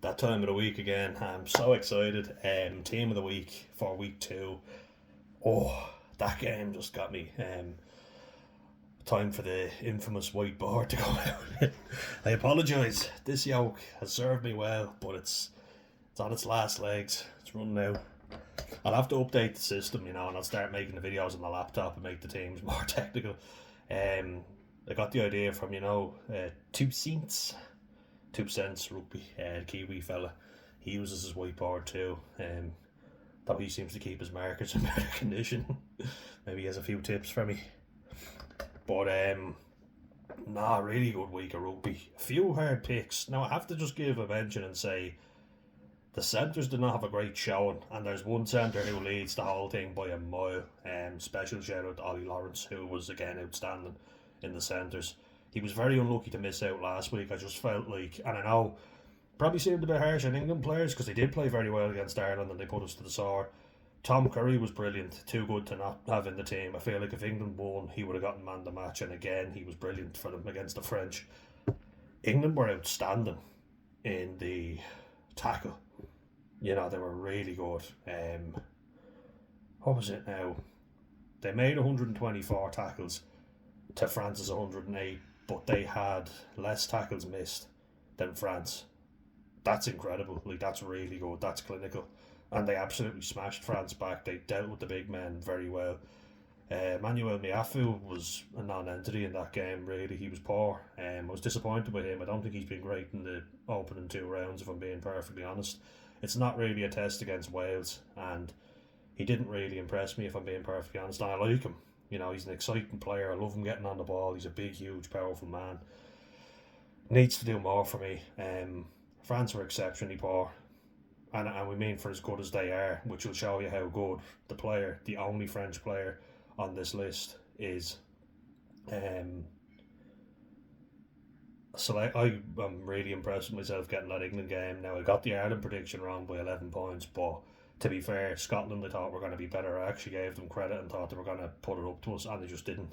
That time of the week again. I'm so excited. Team of the week for week two. Oh, that game just got me. Time for the infamous whiteboard to go out. I apologise. This yoke has served me well, but it's on its last legs. It's running out. I'll have to update the system, and I'll start making the videos on the laptop and make the teams more technical. I got the idea from two cents. 2 cents rugby, the Kiwi fella. He uses his whiteboard too. Though he seems to keep his markers in better condition. Maybe he has a few tips for me. But really good week of rugby. A few hard picks. Now I have to just give a mention and say the centres did not have a great showing, and there's one centre who leads the whole thing by a mile. Special shout out to Ollie Lawrence, who was again outstanding in the centres. He was very unlucky to miss out last week. I just felt like, and I know, probably seemed a bit harsh on England players because they did play very well against Ireland and they put us to the sword. Tom Curry was brilliant, too good to not have in the team. I feel like if England won, he would have gotten man of the match, and again, he was brilliant for them against the French. England were outstanding in the tackle. They were really good. What was it now? They made 124 tackles to France's 108, but they had less tackles missed than France. That's incredible. That's really good. That's clinical. And they absolutely smashed France back. They dealt with the big men very well. Manuel Miafu was a non-entity in that game, really. He was poor. I was disappointed with him. I don't think he's been great in the opening 2 rounds, if I'm being perfectly honest. It's not really a test against Wales, and he didn't really impress me, if I'm being perfectly honest. And I like him. He's an exciting player. I love him getting on the ball. He's a big, huge, powerful man. Needs to do more for me. France were exceptionally poor. And we mean for as good as they are, which will show you how good the only French player on this list is. So I'm really impressed with myself getting that England game. Now, I got the Ireland prediction wrong by 11 points, but to be fair, Scotland I thought were going to be better. I actually gave them credit and thought they were going to put it up to us, and they just didn't.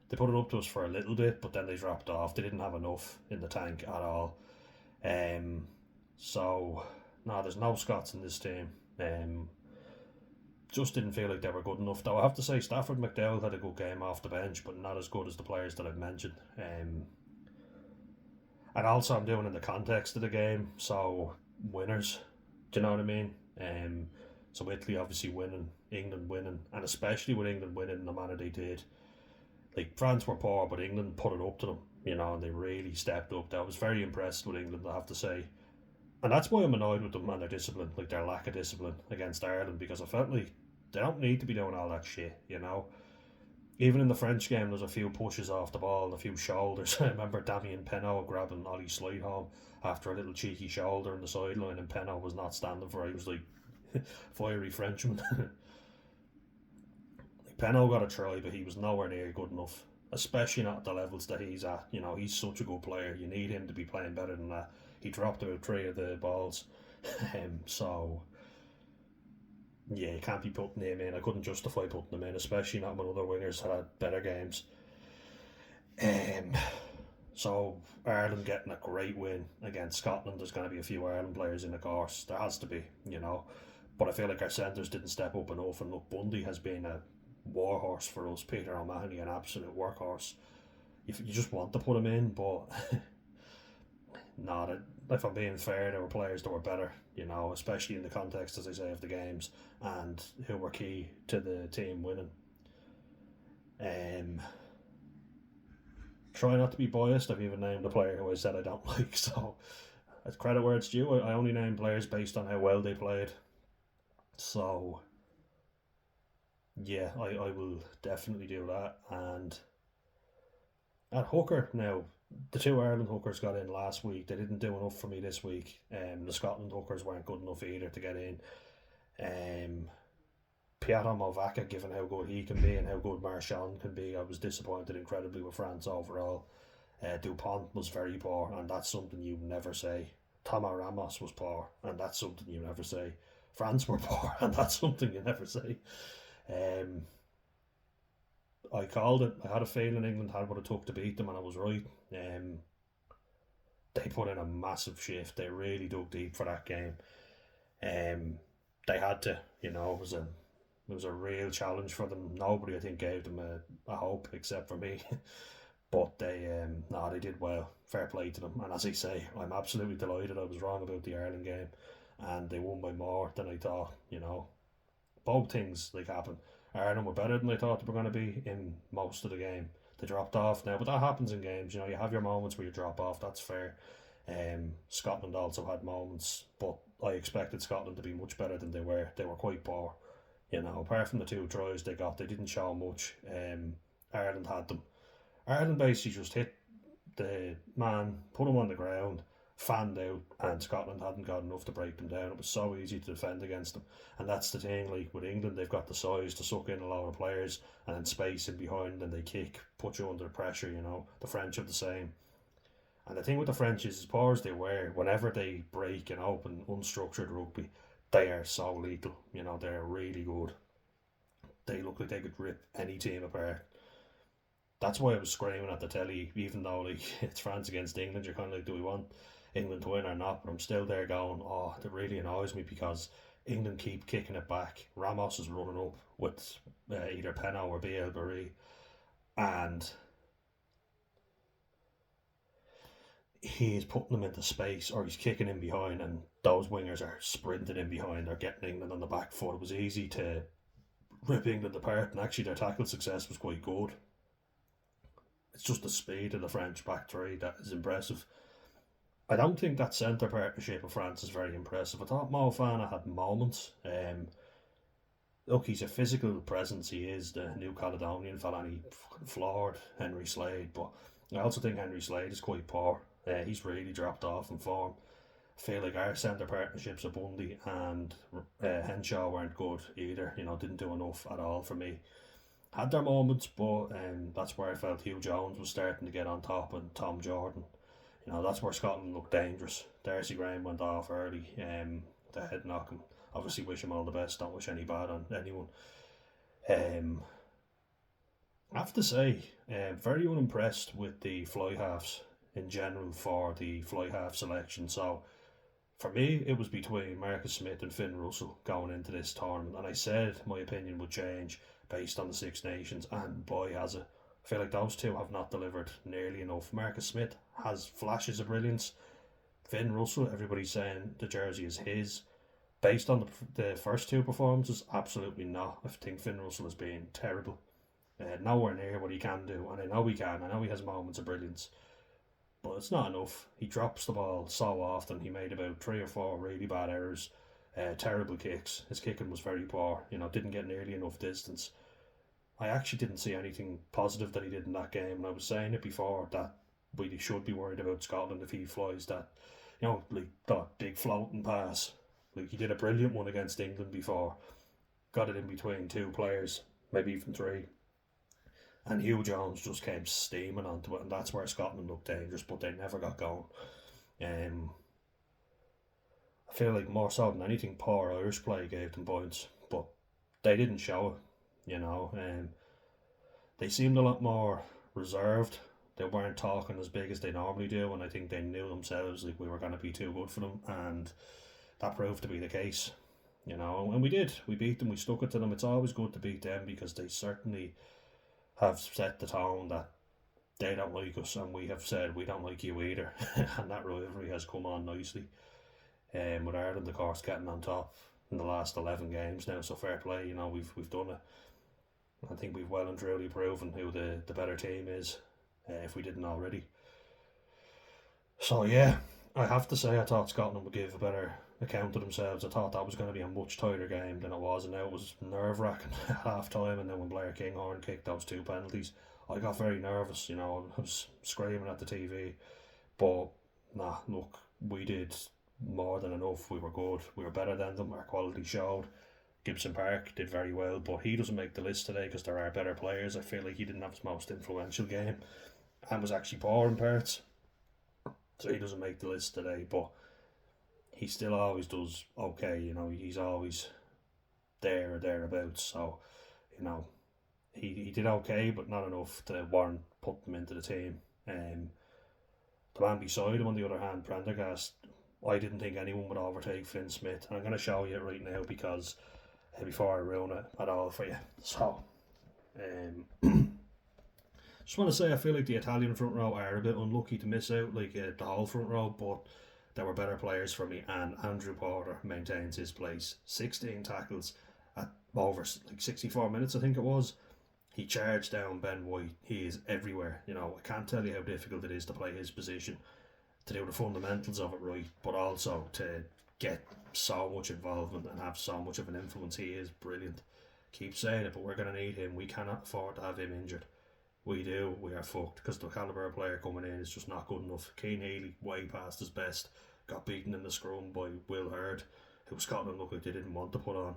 They put it up to us for a little bit, but then they dropped off. They didn't have enough in the tank at all. There's no Scots in this team. Just didn't feel like they were good enough. Though I have to say, Stafford McDowell had a good game off the bench, but not as good as the players that I've mentioned. And also, I'm doing in the context of the game, so winners. Do you know what I mean? So Italy obviously winning, England winning, and especially with England winning in the manner they did. Like, France were poor, but England put it up to them, and they really stepped up. I was very impressed with England, I have to say. And that's why I'm annoyed with them and their discipline, like their lack of discipline against Ireland, because I felt like they don't need to be doing all that shit, Even in the French game, there's a few pushes off the ball and a few shoulders. I remember Damien Penaud grabbing Ollie Slideholm after a little cheeky shoulder in the sideline, and Penaud was not standing for it. He was like, fiery Frenchman. Penaud got a try, but he was nowhere near good enough, especially not at the levels that he's at. He's such a good player. You need him to be playing better than that. He dropped about 3 of the balls. So, yeah, you can't be putting him in. I couldn't justify putting him in, especially not when other wingers had better games. So, Ireland getting a great win against Scotland. There's going to be a few Ireland players in the course. There has to be, But I feel like our centres didn't step up enough. And look, Bundy has been a warhorse for us. Peter O'Mahony, an absolute workhorse. You just want to put him in, but if I'm being fair, there were players that were better, especially in the context, as I say, of the games, and who were key to the team winning. Try not to be biased. I've even named a player who I said I don't like, so it's credit where it's due. I only name players based on how well they played. So, yeah, I will definitely do that. And at hooker now, the 2 Ireland hookers got in last week. They didn't do enough for me this week. The Scotland hookers weren't good enough either to get in. Piotr Movaka, given how good he can be and how good Marchand can be, I was disappointed incredibly with France overall. Dupont was very poor, and that's something you never say. Thomas Ramos was poor, and that's something you never say. France were poor, and that's something you never say. I called it. I had a feeling England had what it took to beat them, and I was right. they put in a massive shift. They really dug deep for that game. Um, they had to, it was a real challenge for them. Nobody, I think, gave them a hope except for me. But they did well. Fair play to them. And as I say, I'm absolutely delighted. I was wrong about the Ireland game, and they won by more than I thought. Both things like happened. Ireland were better than I thought they were going to be in most of the game. They dropped off now, but that happens in games. You have your moments where you drop off. That's fair. Scotland also had moments, but I expected Scotland to be much better than they were. They were quite poor. Apart from the two tries they got, they didn't show much. Ireland had them. Ireland basically just hit the man, put him on the ground, fanned out, and Scotland hadn't got enough to break them down. It was so easy to defend against them, and that's the thing. Like with England, they've got the size to suck in a lot of players and then space in behind, and they kick, put you under pressure. The French have the same. And the thing with the French is, as poor as they were, whenever they break and open unstructured rugby, they are so lethal. They're really good. They look like they could rip any team apart. That's why I was screaming at the telly, even though like it's France against England. You're kind of like, do we want England to win or not? But I'm still there going, oh, that really annoys me because England keep kicking it back. Ramos is running up with either Peno or BL Barry, and he's putting them into space or he's kicking in behind, and those wingers are sprinting in behind. They're getting England on the back foot. It was easy to rip England apart, and actually their tackle success was quite good. It's just the speed of the French back three that is impressive. I don't think that centre partnership of France is very impressive. I thought Mo Fana had moments. Look, he's a physical presence. He is the New Caledonian fella, and he fucking floored Henry Slade. But I also think Henry Slade is quite poor. He's really dropped off in form. I feel like our centre partnerships of Bundy and Henshaw weren't good either. Didn't do enough at all for me. Had their moments, but that's where I felt Hugh Jones was starting to get on top, and Tom Jordan. That's where Scotland looked dangerous. Darcy Graham went off early. The head knocking. Obviously, wish him all the best. Don't wish any bad on anyone. I have to say, very unimpressed with the fly halves in general for the fly half selection. So, for me, it was between Marcus Smith and Finn Russell going into this tournament, and I said my opinion would change based on the Six Nations, and boy has it. I feel like those two have not delivered nearly enough. Marcus Smith has flashes of brilliance. Finn Russell, everybody's saying the jersey is his. Based on the first two performances, absolutely not. I think Finn Russell has been terrible. Nowhere near what he can do, and I know he can. I know he has moments of brilliance, but it's not enough. He drops the ball so often. He made about 3 or 4 really bad errors. Terrible kicks. His kicking was very poor. Didn't get nearly enough distance. I actually didn't see anything positive that he did in that game, and I was saying it before that we should be worried about Scotland if he flies that, like that big floating pass. Like he did a brilliant one against England before, got it in between 2 players, maybe even 3, and Hugh Jones just came steaming onto it, and that's where Scotland looked dangerous, but they never got going. I feel like more so than anything, poor Irish play gave them points, but they didn't show it. They seemed a lot more reserved. They weren't talking as big as they normally do, and I think they knew themselves like we were going to be too good for them, and that proved to be the case. And we did. We beat them. We stuck it to them. It's always good to beat them because they certainly have set the tone that they don't like us, and we have said we don't like you either. And that rivalry has come on nicely. With Ireland, of course, getting on top in the last 11 games now, so fair play. We've done it. I think we've well and truly proven who the better team is, if we didn't already. So yeah, I have to say I thought Scotland would give a better account of themselves. I thought that was going to be a much tighter game than it was, and now it was nerve-wracking at half-time, and then when Blair Kinghorn kicked those 2 penalties, I got very nervous. I was screaming at the TV, but nah, look, we did more than enough. We were good. We were better than them. Our quality showed. Gibson Park did very well, but he doesn't make the list today because there are better players. I feel like he didn't have his most influential game and was actually poor in parts, so he doesn't make the list today, but he still always does okay. He's always there or thereabouts, so he did okay, but not enough to warrant put them into the team. The man beside him, on the other hand, Prendergast, I didn't think anyone would overtake Finn Smith. And I'm going to show you it right now because before I ruin it at all for you. So, just want to say I feel like the Italian front row are a bit unlucky to miss out, like the whole front row, but there were better players for me, and Andrew Porter maintains his place. 16 tackles at over like 64 minutes, I think it was. He charged down Ben White. He is everywhere. You know, I can't tell you how difficult it is to play his position, to do the fundamentals of it right, but also to get so much involvement and have so much of an influence. He is brilliant. Keep saying it, but we're going to need him. We cannot afford to have him injured. We do. We are fucked because the calibre of player coming in is just not good enough. Keane Healy, way past his best, got beaten in the scrum by Will Hurd, who Scotland looked like they didn't want to put on.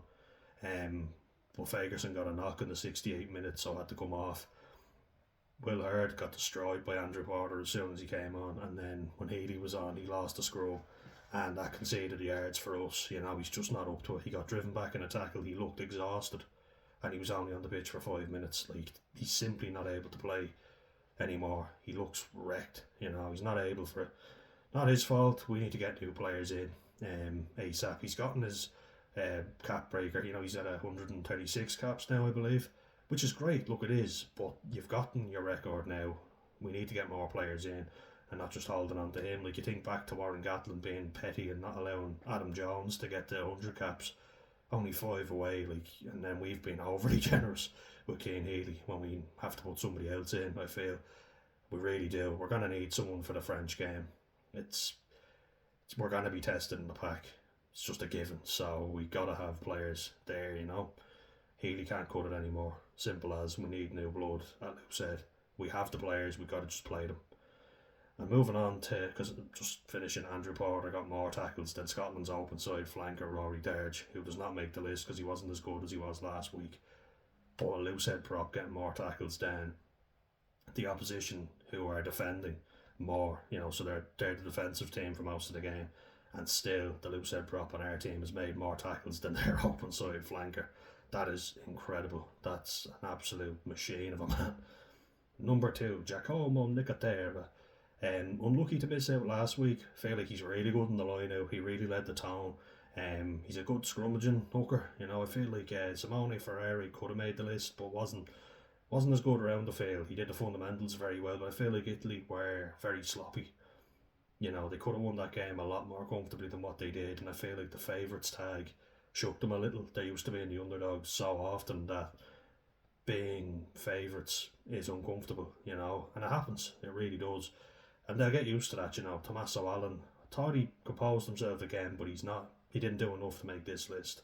But Ferguson got a knock in the 68 minutes, so had to come off. Will Hurd got destroyed by Andrew Porter as soon as he came on, and then when Healy was on, he lost the scrum, and that conceded the yards for us. You know, he's just not up to it. He got driven back in a tackle. He looked exhausted, and he was only on the pitch for 5 minutes. Like, he's simply not able to play anymore. He looks wrecked. You know, he's not able for it. Not his fault. We need to get new players in ASAP. He's gotten his cap breaker. You know, he's at 136 caps now, I believe, which is great. Look, it is, but you've gotten your record now. We need to get more players in and not just holding on to him. Like, you think back to Warren Gatland being petty and not allowing Adam Jones to get the 100 caps, only 5 away, like, and then we've been overly generous with Keane Healy when we have to put somebody else in. I feel we really do. We're going to need someone for the French game. We're going to be tested in the pack. It's just a given. So we got to have players there, you know. Healy can't cut it anymore. Simple as, we need new blood. As Lou said, we have the players, we've got to just play them. And moving on to, because just finishing, Andrew Porter got more tackles than Scotland's open side flanker Rory Darge, who does not make the list because he wasn't as good as he was last week. But a loose head prop getting more tackles than the opposition, who are defending more, you know, so they're the defensive team for most of the game, and still the loose head prop on our team has made more tackles than their open side flanker. That is incredible. That's an absolute machine of a man. Number 2, Giacomo Nicotera. Unlucky to miss out last week. Feel like he's really good in the line out. He really led the tone. He's a good scrummaging hooker. You know, I feel like Simone Ferrari could have made the list, but wasn't as good around the field. He did the fundamentals very well, but I feel like Italy were very sloppy. You know, they could have won that game a lot more comfortably than what they did, and I feel like the favourites tag shook them a little. They used to be in the underdogs so often that being favourites is uncomfortable, you know, and it happens. It really does. And they'll get used to that, you know. Tommaso Allen, I thought he composed himself again, but he's not. He didn't do enough to make this list.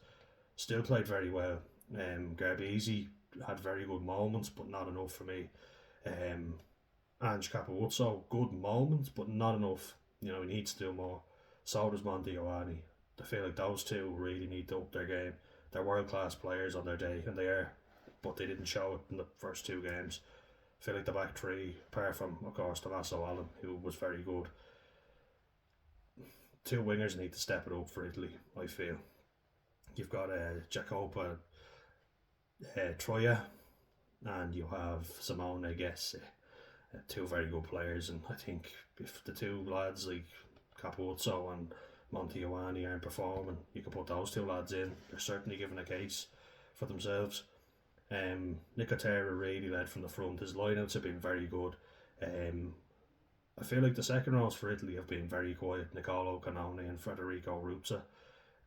Still played very well. Garbisi had very good moments, but not enough for me. Ange Capuzzo, good moments, but not enough. You know, he needs to do more. So does Monty Ioane. I feel like those two really need to up their game. They're world-class players on their day, and they are, but they didn't show it in the first 2 games. I feel like the back 3, apart from, of course, Tommaso Allen, who was very good. 2 wingers need to step it up for Italy, I feel. You've got Jacopo Troia, and you have Simone, I guess. 2 very good players, and I think if the 2 lads like Capuzzo and Monty Ioane aren't performing, you can put those 2 lads in. They're certainly giving a case for themselves. Nicotera really led from the front. His lineouts have been very good. I feel like the second rows for Italy have been very quiet. Nicolo Canone and Federico Ruzza.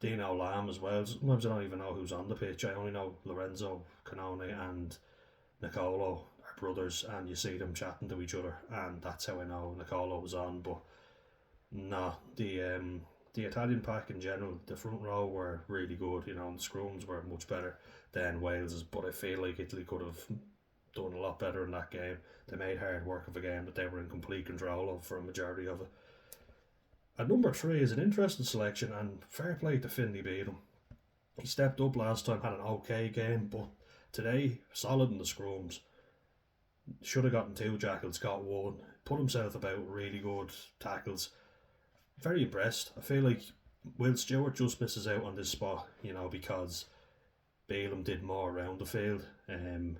Dino Lam as well. Sometimes I don't even know who's on the pitch. I only know Lorenzo Canone and Nicolo are brothers, and you see them chatting to each other, and that's how I know Nicolo was on. But no, the Italian pack in general, the front row were really good, you know, and the scrums were much better than Wales's, but I feel like Italy could have done a lot better in that game. They made hard work of a game that they were in complete control of for a majority of it. At number 3 is an interesting selection, and fair play to Finlay Beatham. He stepped up last time, had an okay game, but today, solid in the scrums. Should have gotten 2 jackals, got 1. Put himself about, really good tackles. Very impressed. I feel like Will Stewart just misses out on this spot, you know, because Beatham did more around the field, and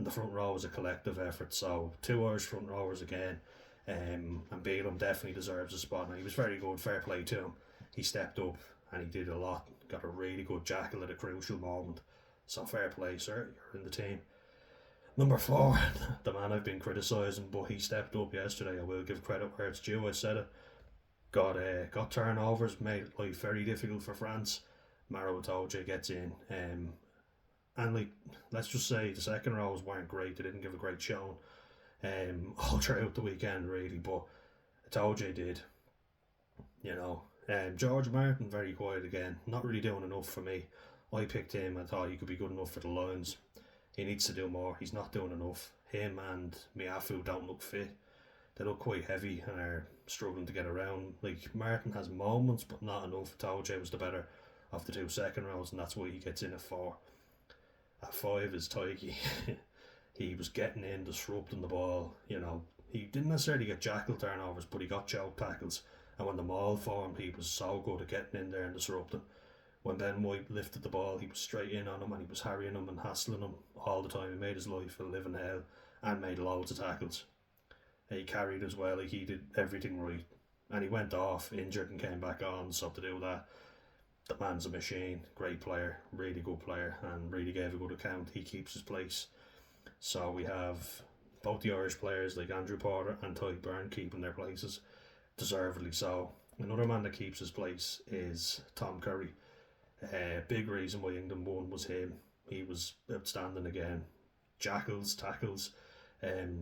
the front row was a collective effort. So 2 Irish front rowers again. And Balaam definitely deserves a spot. And he was very good, fair play to him. He stepped up and he did a lot. Got a really good jackal at a crucial moment. So fair play, sir. You're in the team. Number 4, the man I've been criticising, but he stepped up yesterday. I will give credit where it's due. I said it. Got turnovers, made life very difficult for France. Maro Itoje gets in. And let's just say the second rows weren't great. They didn't give a great showing all throughout the weekend, really. But Itoje did. George Martin, very quiet again. Not really doing enough for me. I picked him. I thought he could be good enough for the Lions. He needs to do more. He's not doing enough. Him and Miafu don't look fit. They look quite heavy and are struggling to get around. Martin has moments, but not enough. Itoje was the better of the 2 second rows, and that's why he gets in at 4. At 5 is Tigey. He was getting in, disrupting the ball. He didn't necessarily get jackal turnovers, but he got choke tackles. And when the maul formed, he was so good at getting in there and disrupting. When Ben White lifted the ball, he was straight in on him and he was harrying him and hassling him all the time. He made his life a living hell and made loads of tackles. He carried as well, he did everything right. And he went off, injured, and came back on. So to do that, the man's a machine. Great player, really good player, and really gave a good account. He keeps his place. So we have both the Irish players like Andrew Porter and Ty Byrne keeping their places, deservedly so. Another man that keeps his place is Tom Curry. Big reason why England won was him. He was outstanding again. Jackals, tackles,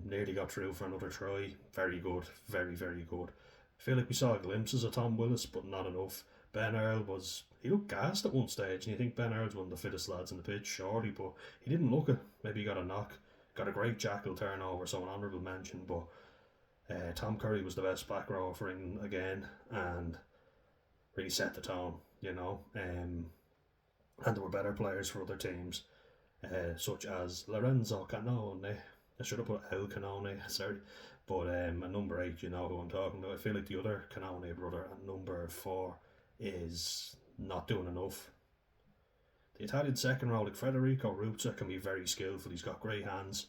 nearly got through for another try. Very good, very, very good. I feel like we saw glimpses of Tom Willis, but not enough. Ben Earl he looked gassed at one stage, and you think Ben Earl's one of the fittest lads in the pitch, surely, but he didn't look it. Maybe he got a knock. Got a great jackal turnover, so an honourable mention, but Tom Curry was the best back rower for England again, and really set the tone, and there were better players for other teams, such as Lorenzo Canone. I should have put El Canone, sorry, but at number 8, you know who I'm talking about. I feel like the other Canone brother at number 4 is not doing enough. The Italian second row, like Federico Ruzza, can be very skillful. He's got great hands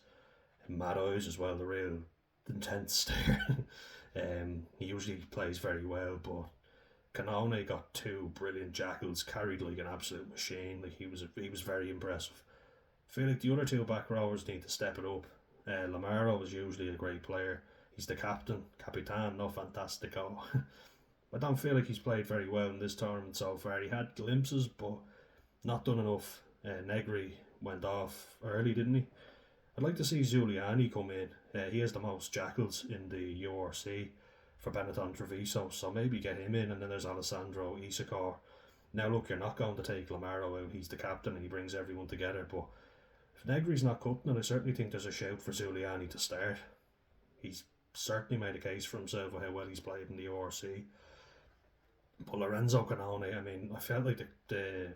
and mad eyes as well, the real intense stare. He usually plays very well, but Canone got 2 brilliant jackals, carried like an absolute machine. He was very impressive. I feel like the other 2 back rowers need to step it up. Lamaro is usually a great player. He's the captain, Capitan, no fantastico. I don't feel like he's played very well in this tournament so far. He had glimpses, but not done enough. Negri went off early, didn't he? I'd like to see Zuliani come in. He has the most jackals in the URC for Benetton Treviso, so maybe get him in. And then there's Alessandro Isakor. Now look, you're not going to take Lamaro out. He's the captain and he brings everyone together, but if Negri's not cutting it, I certainly think there's a shout for Zuliani to start. He's certainly made a case for himself with how well he's played in the ORC. But Lorenzo Canone, I felt like the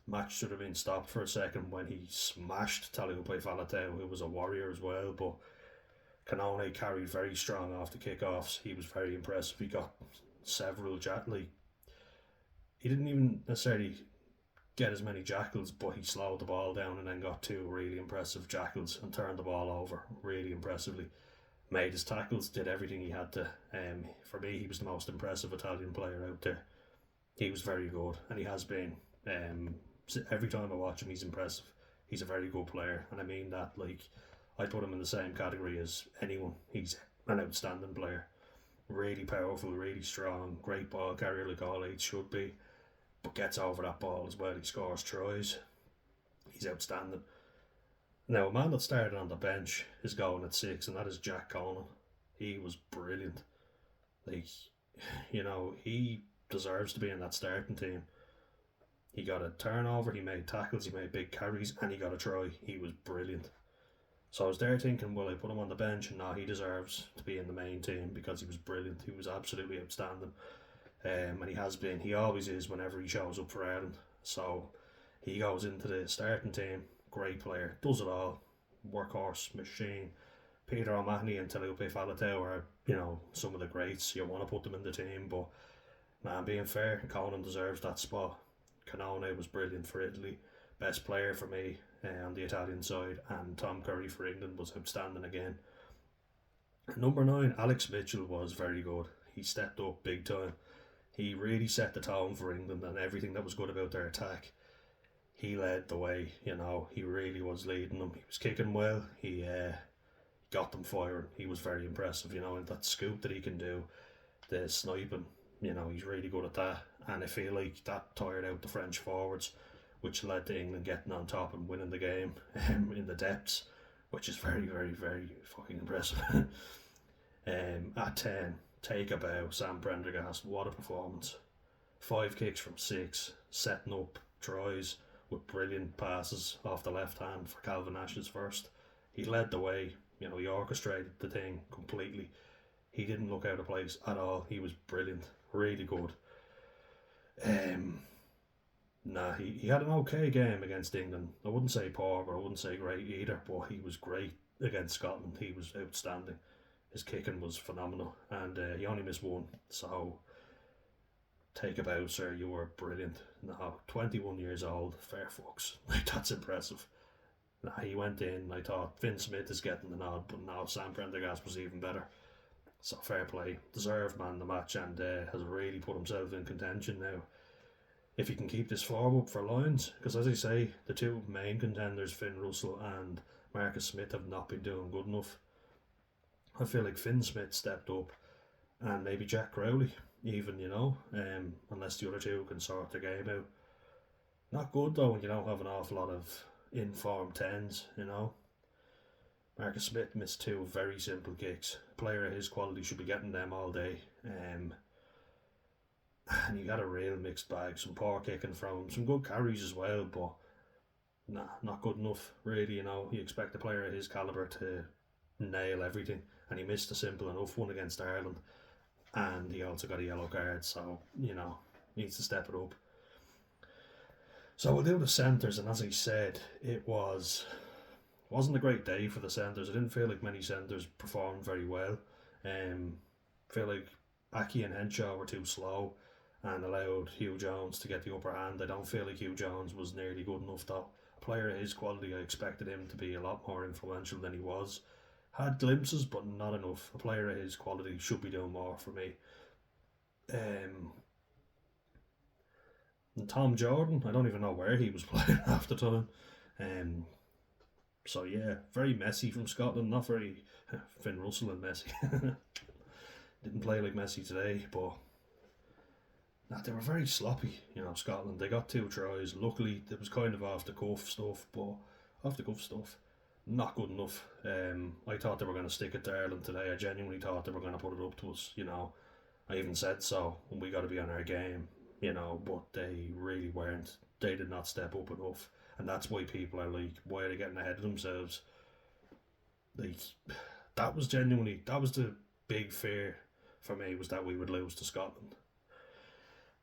match should have been stopped for a second when he smashed Tagliafico Faletau, who was a warrior as well. But Canone carried very strong off the kickoffs. He was very impressive. He got several he didn't even necessarily get as many jackals, but he slowed the ball down and then got 2 really impressive jackals and turned the ball over really impressively. Made his tackles, did everything he had to. For me, he was the most impressive Italian player out there. He was very good, and he has been. Every time I watch him, he's impressive. He's a very good player, and I mean that. I put him in the same category as anyone. He's an outstanding player. Really powerful, really strong, great ball carrier like all 8 should be, but gets over that ball as well. He scores tries. He's outstanding. Now, a man that started on the bench is going at 6, and that is Jack Conan. He was brilliant. He deserves to be in that starting team. He got a turnover, he made tackles, he made big carries, and he got a try. He was brilliant. So I was there thinking, will I put him on the bench? And no, he deserves to be in the main team because he was brilliant. He was absolutely outstanding. And he has been. He always is whenever he shows up for Ireland. So he goes into the starting team. Great player. Does it all. Workhorse, machine. Peter O'Mahony and Tagliafico Faletau are, some of the greats. You want to put them in the team, but man, being fair, Conan deserves that spot. Canone was brilliant for Italy. Best player for me on the Italian side, and Tom Curry for England was outstanding again. Number 9, Alex Mitchell was very good. He stepped up big time. He really set the tone for England and everything that was good about their attack. He led the way, he really was leading them. He was kicking well. He got them firing. He was very impressive, and that scoop that he can do, the sniping, he's really good at that. And I feel like that tired out the French forwards, which led to England getting on top and winning the game in the depths, which is very, very, very fucking impressive. At 10, take a bow, Sam Prendergast. What a performance. 5 kicks from 6, setting up tries with brilliant passes off the left hand for Calvin Ash's first. He led the way, he orchestrated the thing completely. He didn't look out of place at all. He was brilliant, really good. He had an okay game against England. I wouldn't say poor, but I wouldn't say great either. But he was great against Scotland. He was outstanding. His kicking was phenomenal, and he only missed one. So take a bow, sir. You were brilliant. Now, 21 years old, fair fucks. Like, that's impressive. He went in. I thought Finn Smith is getting the nod, but now Sam Prendergast was even better. So fair play. Deserved man of the match, and has really put himself in contention now. If he can keep this form up for Lions, because as I say, the two main contenders, Finn Russell and Marcus Smith, have not been doing good enough. I feel like Finn Smith stepped up, and maybe Jack Crowley, even, unless the other two can sort the game out. Not good though when you don't have an awful lot of informed 10s, Marcus Smith missed 2 very simple kicks. A player of his quality should be getting them all day. And you got a real mixed bag. Some poor kicking from him, some good carries as well, but not good enough, really. You expect a player of his calibre to nail everything, and he missed a simple enough one against Ireland, and he also got a yellow card, so needs to step it up. So we'll do the centres, and as I said, wasn't a great day for the centres. I didn't feel like many centres performed very well. Feel like Aki and Henshaw were too slow and allowed Hugh Jones to get the upper hand. I don't feel like Hugh Jones was nearly good enough though. A player of his quality, I expected him to be a lot more influential than he was. Had glimpses, but not enough. A player of his quality should be doing more for me. And Tom Jordan, I don't even know where he was playing half the time. So yeah, very messy from Scotland. Not very Finn Russell and Messi. Didn't play like Messi today, but they were very sloppy. Scotland. They got 2 tries. Luckily, it was kind of off the cuff stuff, not good enough. I thought they were going to stick it to Ireland today. I genuinely thought they were going to put it up to us. I even said so. And we got to be on our game. But they really weren't. They did not step up enough, and that's why people are like, why are they getting ahead of themselves? Like, that was the big fear for me, was that we would lose to Scotland.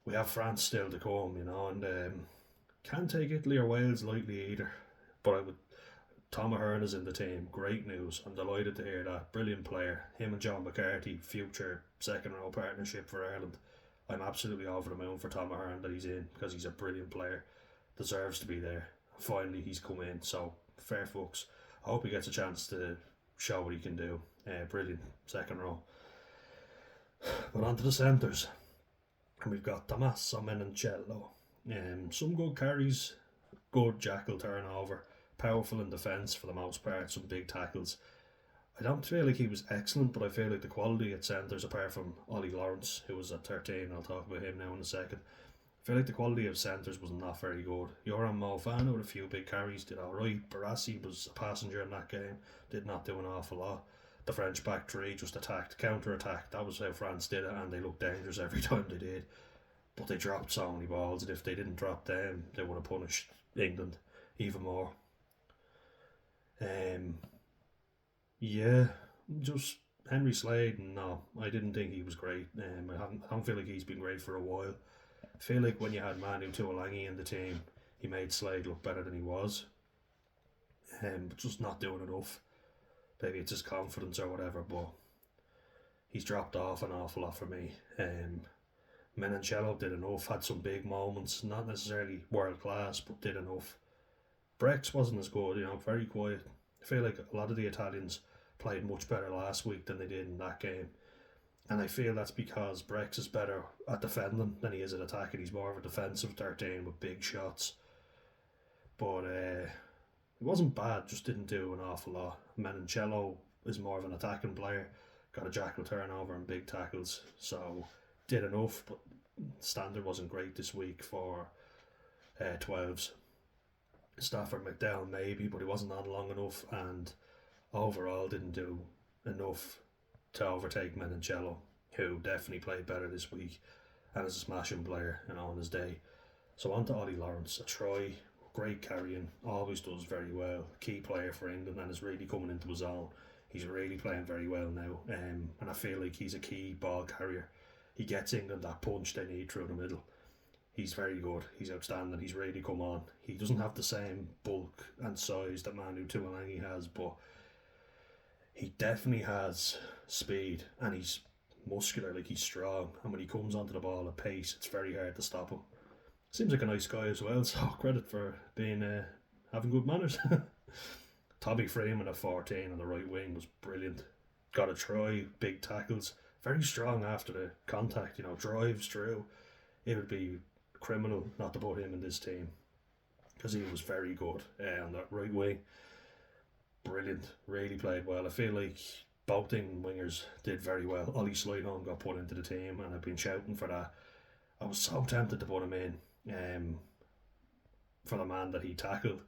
We have France still to come, and can't take Italy or Wales lightly either. But Tom Ahern is in the team. Great news. I'm delighted to hear that. Brilliant player. Him and John McCarthy, future second row partnership for Ireland. I'm absolutely over the moon for Tom Ahern that he's in, because he's a brilliant player. Deserves to be there. Finally, he's come in. So, fair fucks. I hope he gets a chance to show what he can do. Brilliant second row. But on to the centres. And we've got Tommaso Menoncello. Some good carries, good jackal turnover, powerful in defence for the most part, some big tackles. I don't feel like he was excellent, but I feel like the quality at centres, apart from Ollie Lawrence, who was at 13, I'll talk about him now in a second, I feel like the quality of centres was not very good. Yoram Moefana with a few big carries did alright. Barassi was a passenger in that game, did not do an awful lot. The French back three just attacked, counter-attacked. That was how France did it, and they looked dangerous every time they did. But they dropped so many balls, and if they didn't drop them, they would have punished England even more. Just Henry Slade, no, I didn't think he was great. I don't feel like he's been great for a while. I feel like when you had Manu Tuolangi in the team, he made Slade look better than he was. But just not doing enough. Maybe it's his confidence or whatever, but he's dropped off an awful lot for me. Menoncello did enough, had some big moments, not necessarily world class, but did enough. Brex wasn't as good, very quiet. I feel like a lot of the Italians played much better last week than they did in that game. And I feel that's because Brex is better at defending than he is at attacking. He's more of a defensive 13 with big shots. But it wasn't bad, just didn't do an awful lot. Menoncello is more of an attacking player. Got a jackal turnover and big tackles. So did enough, but standard wasn't great this week for 12s. Stafford McDowell maybe, but he wasn't on long enough, and overall didn't do enough to overtake Menoncello, who definitely played better this week and is a smashing player, on his day. So on to Ollie Lawrence, a try, great carrying, always does very well, key player for England and is really coming into his own. He's really playing very well now, and I feel like he's a key ball carrier. He gets England that punch they need through the middle. He's very good. He's outstanding. He's really come on. He doesn't have the same bulk and size that Manu Tuolangi has, but he definitely has speed and he's muscular, like he's strong. And when he comes onto the ball at pace, it's very hard to stop him. Seems like a nice guy as well, so credit for being having good manners. Tommy Freeman at 14 on the right wing was brilliant. Got a try, big tackles, very strong after the contact, drives through. It would be criminal not to put him in this team because he was very good on that right wing. Brilliant, really played well. I feel like both England wingers did very well. Ollie Slideholm got put into the team and I've been shouting for that. I was so tempted to put him in for the man that he tackled,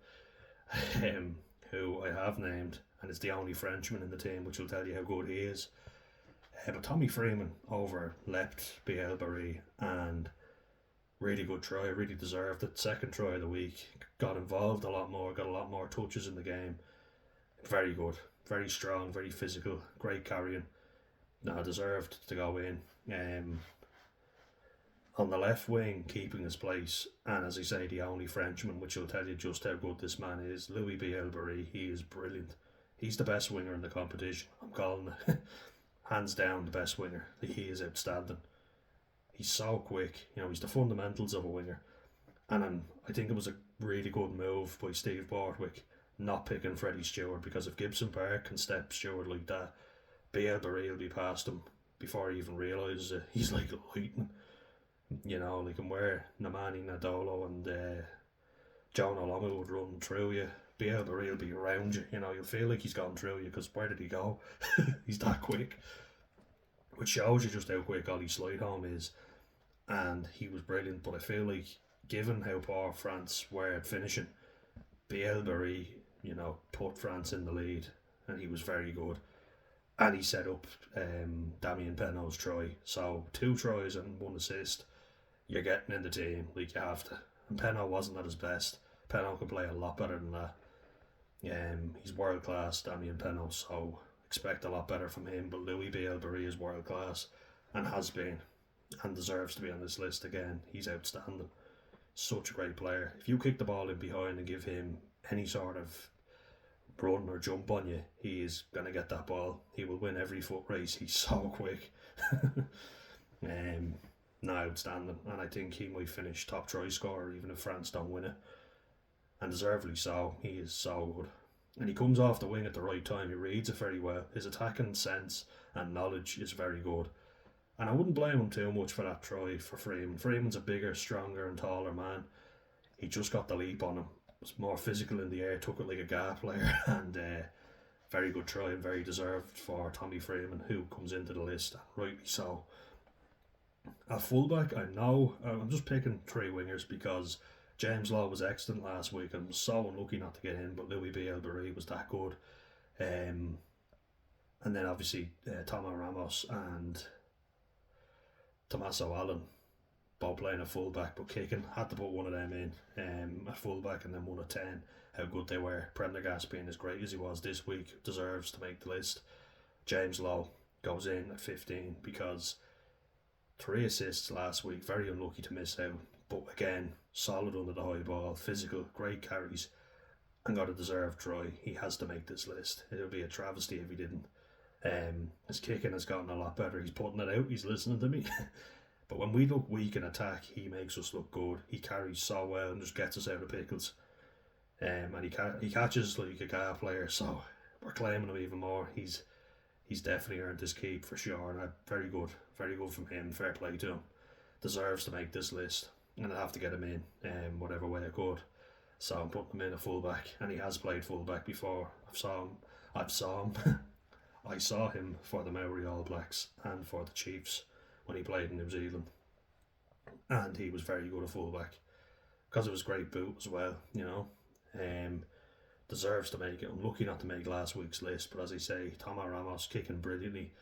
who I have named, and it's the only Frenchman in the team, which will tell you how good he is. But Tommy Freeman overleapt Bielbarri and really good try, really deserved it. Second try of the week, got involved a lot more, got a lot more touches in the game. Very good, very strong, very physical, great carrying. Deserved to go in. On the left wing, keeping his place, and as I say, the only Frenchman, which will tell you just how good this man is, Louis Bielbarri. He is brilliant. He's the best winger in the competition. I'm calling it. Hands down the best winger. He is outstanding. He's so quick. He's the fundamentals of a winger. And I think it was a really good move by Steve Borthwick not picking Freddie Stewart, because if Gibson Park can step Stewart like that, Bielbarri will be past him before he even realises it. He's like lightning. Like and where Nemani Nadolo and John Oloma would run through you, Bielbarri will be around you. You'll feel like he's gone through you because where did he go? He's that quick. Which shows you just how quick Ollie Slideholm is. And he was brilliant, but I feel like given how poor France were at finishing, Bielbarri, put France in the lead and he was very good. And he set up Damien Penaud's try. So 2 tries and 1 assist. You're getting in the team like you have to. And Penaud wasn't at his best. Penaud could play a lot better than that. He's world class, Damien Penaud, so expect a lot better from him. But Louis Bielbarri is world class and has been and deserves to be on this list again. He's outstanding. Such a great player. If you kick the ball in behind and give him any sort of run or jump on you, he is going to get that ball. He will win every foot race. He's so quick. Outstanding. And I think he might finish top try scorer even if France don't win it. And deservedly so. He is so good. And he comes off the wing at the right time. He reads it very well. His attacking sense and knowledge is very good. And I wouldn't blame him too much for that try for Freeman. Freeman's a bigger, stronger and taller man. He just got the leap on him. Was more physical in the air, took it like a GA player, and very good try and very deserved for Tommy Freeman, who comes into the list, rightly so. At fullback, I'm just picking 3 wingers because James Law was excellent last week and was so unlucky not to get in, but Louis Bielbarri was that good. And then obviously Tomo Ramos and Tommaso Allen both playing a fullback but kicking. Had to put one of them in at fullback and then 1 at 10. How good they were. Prendergast being as great as he was this week deserves to make the list. James Lowe goes in at 15 because 3 assists last week. Very unlucky to miss out. But again, solid under the high ball. Physical, great carries and got a deserved try. He has to make this list. It would be a travesty if he didn't. His kicking has gotten a lot better. He's putting it out. He's listening to me. But when we look weak in attack, he makes us look good. He carries so well and just gets us out of pickles. And he catches like a GA player. So we're claiming him even more. He's definitely earned his keep for sure, and very good from him. Fair play to him. Deserves to make this list, and I have to get him in, whatever way I could. So I'm putting him in a fullback, and he has played fullback before. I've saw him. I saw him for the Maori All Blacks and for the Chiefs when he played in New Zealand, and he was very good at fullback because it was great boot as well. Deserves to make it. I'm lucky not to make last week's list, but as I say, Thomas Ramos kicking brilliantly,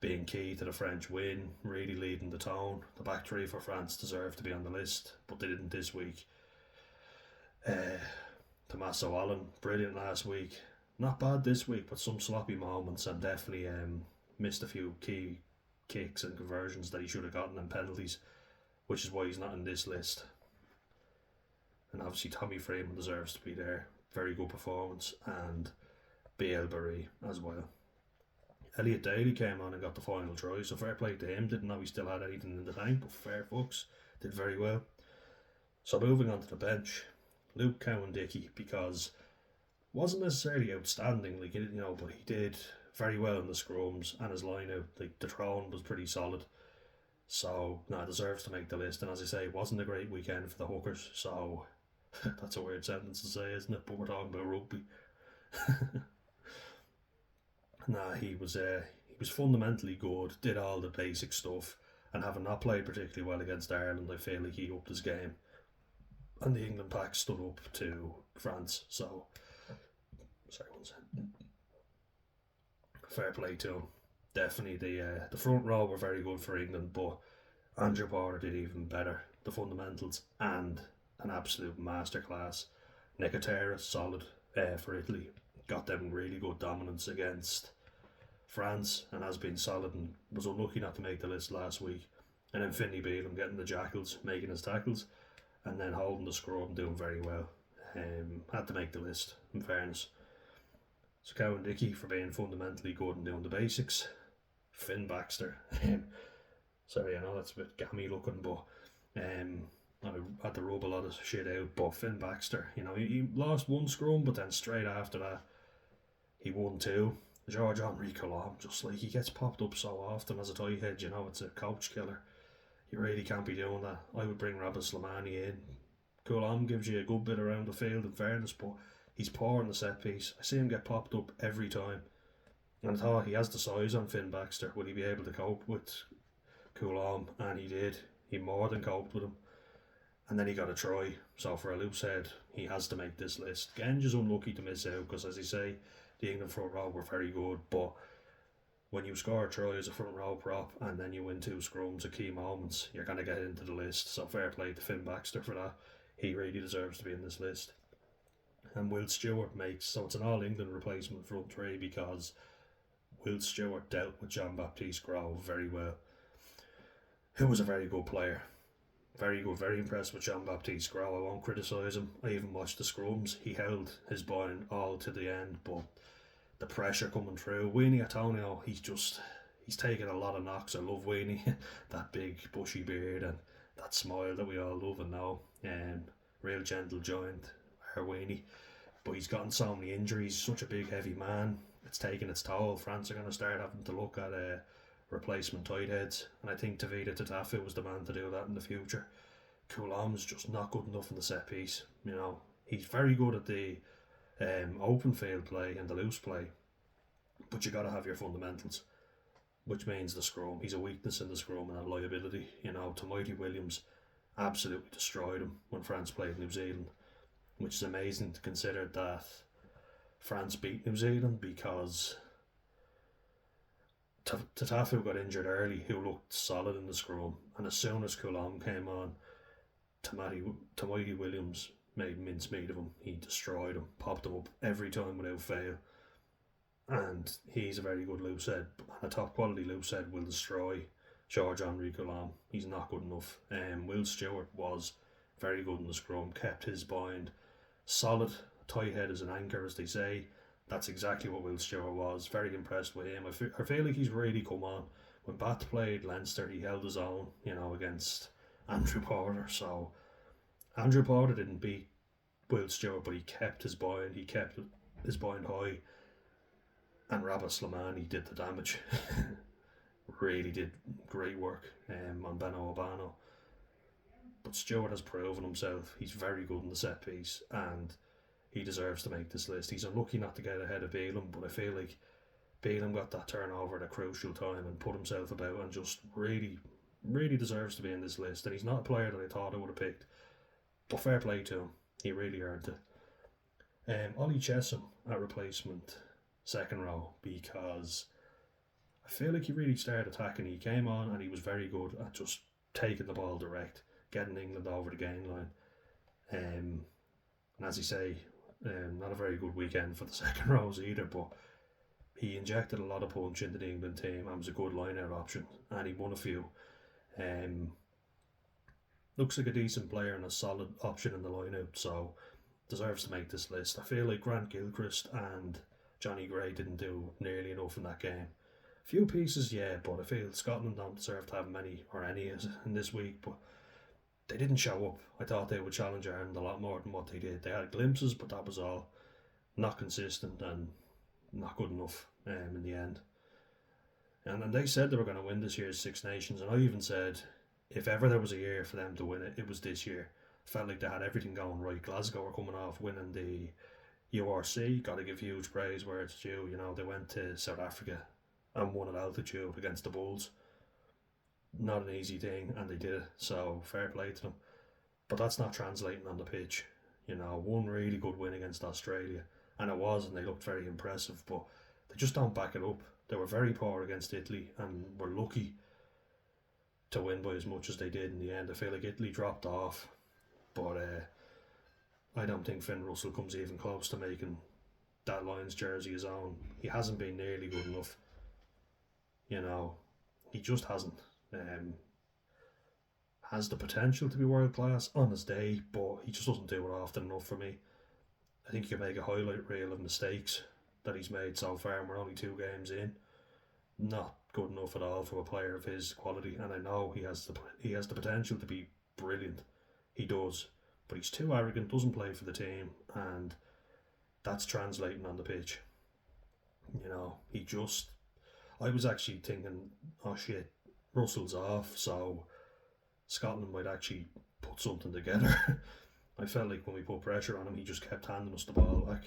being key to the French win, really leading the tone. The back three for France deserved to be on the list, but they didn't this week. Tommaso Allen, brilliant last week. Not bad this week, but some sloppy moments, and definitely missed a few key kicks and conversions that he should have gotten, and penalties, which is why he's not in this list. And obviously Tommy Freeman deserves to be there. Very good performance, and BL Barry as well. Elliot Daly came on and got the final try, so fair play to him. Didn't know he still had anything in the tank, but fair fucks, did very well. So moving on to the bench, Luke Cowan-Dickey, because wasn't necessarily outstanding, but he did very well in the scrums, and his line out, the throwing was pretty solid. So deserves to make the list. And as I say, it wasn't a great weekend for the hookers, so that's a weird sentence to say, isn't it? But we're talking about rugby. He was fundamentally good, did all the basic stuff, and having not played particularly well against Ireland, I feel like he upped his game. And the England pack stood up to France, so sorry, one second. Fair play to him. Definitely the front row were very good for England, but Andrew Porter did even better. The fundamentals and an absolute masterclass. Nicotera, solid for Italy. Got them really good dominance against France and has been solid, and was unlucky not to make the list last week. And then Finney Bealham getting the jackals, making his tackles, and then holding the scrum, doing very well. Had to make the list, in fairness. So Cowan-Dickey for being fundamentally good and doing the basics. Finn Baxter. Sorry, I know that's a bit gammy looking, but I had to rub a lot of shit out. But Finn Baxter, he lost one scrum, but then straight after that, he won two. George-Henri Coulombe, just like he gets popped up so often as a tight head, it's a coach killer. You really can't be doing that. I would bring Rabbi Slimani in. Coulombe gives you a good bit around the field, in fairness, but he's poor in the set piece. I see him get popped up every time. And I thought he has the size on Finn Baxter. Will he be able to cope with Coulombe? And he did. He more than coped with him. And then he got a try. So for a loose head, he has to make this list. Genge is unlucky to miss out because, as I say, the England front row were very good. But when you score a try as a front row prop and then you win two scrums at key moments, you're going to get into the list. So fair play to Finn Baxter for that. He really deserves to be in this list. And Will Stewart so it's an All England replacement front three because Will Stewart dealt with Jean-Baptiste Gros very well, who was a very good player. Very good, very impressed with Jean-Baptiste Gros. I won't criticise him. I even watched the scrums. He held his bind all to the end, but the pressure coming through. Weenie Antonio, he's taken a lot of knocks. I love Weenie. That big bushy beard and that smile that we all love and know. Real gentle giant, our Weenie. But he's gotten so many injuries, such a big heavy man. It's taken its toll. France are going to start having to look at replacement tight heads, and I think Tavita Tatafu was the man to do that in the future. Coulombe's just not good enough in the set piece. He's very good at the open field play and the loose play, but you got to have your fundamentals, which means the scrum. He's a weakness in the scrum and a liability. Tomoiti Williams absolutely destroyed him when France played New Zealand, which is amazing to consider that France beat New Zealand because Tatafu got injured early, who looked solid in the scrum, and as soon as Coulombe came on, Tomoiti Williams made mincemeat of him. He destroyed him, popped him up every time without fail, and he's a very good loosehead. A top quality loosehead will destroy George-Henri Coulombe. He's not good enough. Will Stewart was very good in the scrum, kept his bind solid. Tight head is an anchor, as they say. That's exactly what Will Stewart was. Very impressed with him. I feel like he's really come on. When Bath played Leinster, he held his own, against Andrew Porter. So Andrew Porter didn't beat Will Stewart, but he kept his bind. He kept his bind high. And Rabah Slimani did the damage. Really did great work on Beno Obano. But Stewart has proven himself. He's very good in the set piece, and he deserves to make this list. He's unlucky not to get ahead of Beelum, but I feel like Beelum got that turnover at a crucial time and put himself about and just really, really deserves to be in this list. And he's not a player that I thought I would have picked, but fair play to him. He really earned it. Ollie Chesham at replacement, second row, because I feel like he really started attacking. He came on and he was very good at just taking the ball direct, getting England over the gain line. And as you say, not a very good weekend for the second rows either, but he injected a lot of punch into the England team and was a good line-out option, and he won a few. Looks like a decent player and a solid option in the line-out, so deserves to make this list. I feel like Grant Gilchrist and Johnny Gray didn't do nearly enough in that game. Few pieces, yeah, but I feel Scotland don't deserve to have many or any in this week, but they didn't show up. I thought they would challenge Ireland a lot more than what they did. They had glimpses, but that was all. Not consistent and not good enough in the end. And they said they were going to win this year's Six Nations, and I even said if ever there was a year for them to win it, it was this year. Felt like they had everything going right. Glasgow were coming off winning the URC, got to give huge praise where it's due. You know, they went to South Africa and won at altitude against the Bulls. Not an easy thing, and they did it, so fair play to them. But that's not translating on the pitch. You know, one really good win against Australia, and it was, and they looked very impressive, but they just don't back it up. They were very poor against Italy and were lucky to win by as much as they did in the end. I feel like Italy dropped off, but I don't think Finn Russell comes even close to making that Lions jersey his own. He hasn't been nearly good enough. You know, he just hasn't. Has the potential to be world class on his day, but he just doesn't do it often enough for me. I think you can make a highlight reel of mistakes that he's made so far, and we're only 2 games in. Not good enough at all for a player of his quality, and I know he has the potential to be brilliant. He does, but he's too arrogant, doesn't play for the team, and that's translating on the pitch. You know, I was actually thinking, oh shit, Russell's off, so Scotland might actually put something together. I felt like when we put pressure on him, he just kept handing us the ball back.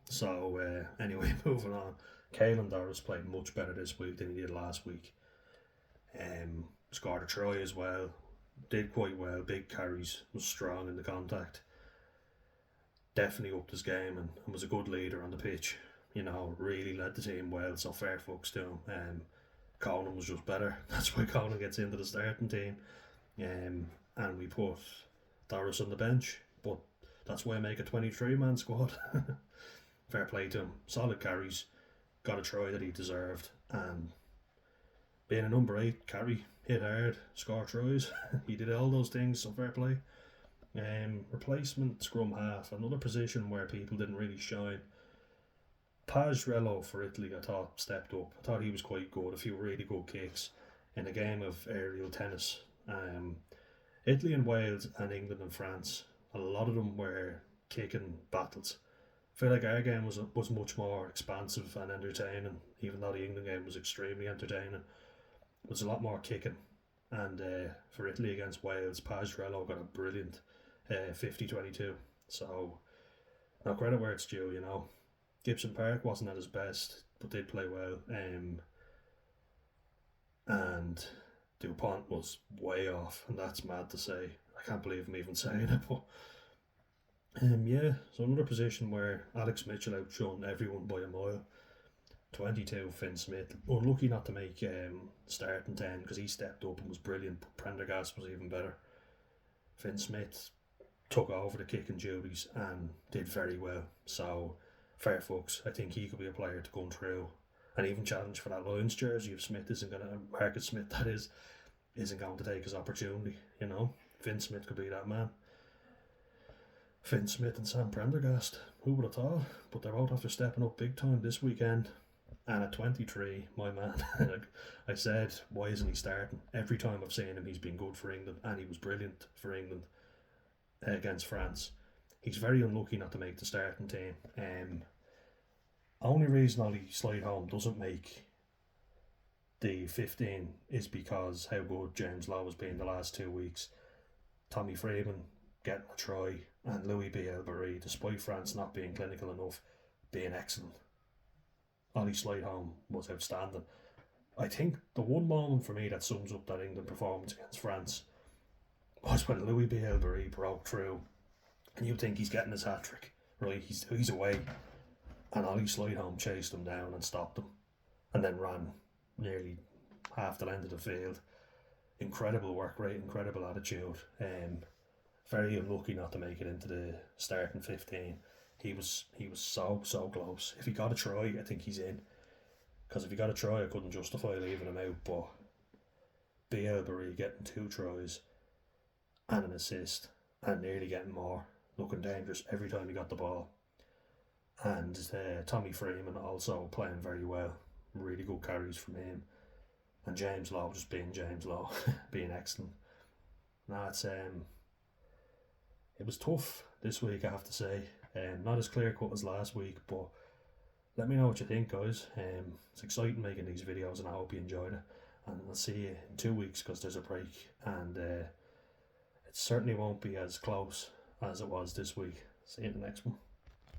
So anyway, moving on. Caelan Doris played much better this week than he did last week. Scored a try as well. Did quite well. Big carries. Was strong in the contact. Definitely upped his game and was a good leader on the pitch. You know, really led the team well. So fair fucks to him. Conan was just better. That's why Conan gets into the starting team. And we put Doris on the bench. But that's why I make a 23-man squad. Fair play to him. Solid carries. Got a try that he deserved. And being a number 8 carry, hit hard, score tries. He did all those things, so fair play. Replacement scrum half, another position where people didn't really shine. Pajrello for Italy, I thought, stepped up. I thought he was quite good. A few really good kicks in a game of aerial tennis. Italy and Wales and England and France, a lot of them were kicking battles. I feel like our game was much more expansive and entertaining, even though the England game was extremely entertaining. It was a lot more kicking. And for Italy against Wales, Pajrello got a brilliant 50-22. So, no credit where it's due, you know. Gibson Park wasn't at his best, but did play well. And DuPont was way off, and that's mad to say. I can't believe I'm even saying it, but yeah, so another position where Alex Mitchell outshone everyone by a mile. 22, Finn Smith. Unlucky not to make starting 10 because he stepped up and was brilliant, but Prendergast was even better. Finn Smith took over the kicking duties and did very well. So, fair fucks. I think he could be a player to go through and even challenge for that Lions jersey if Smith isn't going to, Marcus Smith that is, isn't going to take his opportunity, you know. Finn Smith could be that man. Finn Smith and Sam Prendergast. Who would have thought? But they're both after stepping up big time this weekend. And at 23, my man, I said, why isn't he starting? Every time I've seen him, he's been good for England, and he was brilliant for England against France. He's very unlucky not to make the starting team. Only reason Ollie Slideholm doesn't make the 15 is because how good James Lowe has been the last 2 weeks. Tommy Freeman getting a try, and Louis B. Elbery, despite France not being clinical enough, being excellent. Ollie Slideholm was outstanding. I think the one moment for me that sums up that England performance against France was when Louis B. Elbery broke through, and you think he's getting his hat trick, right? He's away, and Ollie Slideholm chased him down and stopped him, and then ran nearly half the length of the field. Incredible work rate, incredible attitude. Very unlucky not to make it into the starting 15. He was so close. If he got a try, I think he's in. Because if he got a try, I couldn't justify leaving him out. But B. Elbery getting 2 tries and an assist, and nearly getting more, looking dangerous every time he got the ball. And Tommy Freeman also playing very well. Really good carries from him. And James Lowe just being James Lowe, being excellent. Nah, it was tough this week, I have to say. Not as clear cut as last week, but let me know what you think, guys. It's exciting making these videos, and I hope you enjoyed it. And I'll see you in 2 weeks because there's a break, and it certainly won't be as close as it was this week. See you in the next one.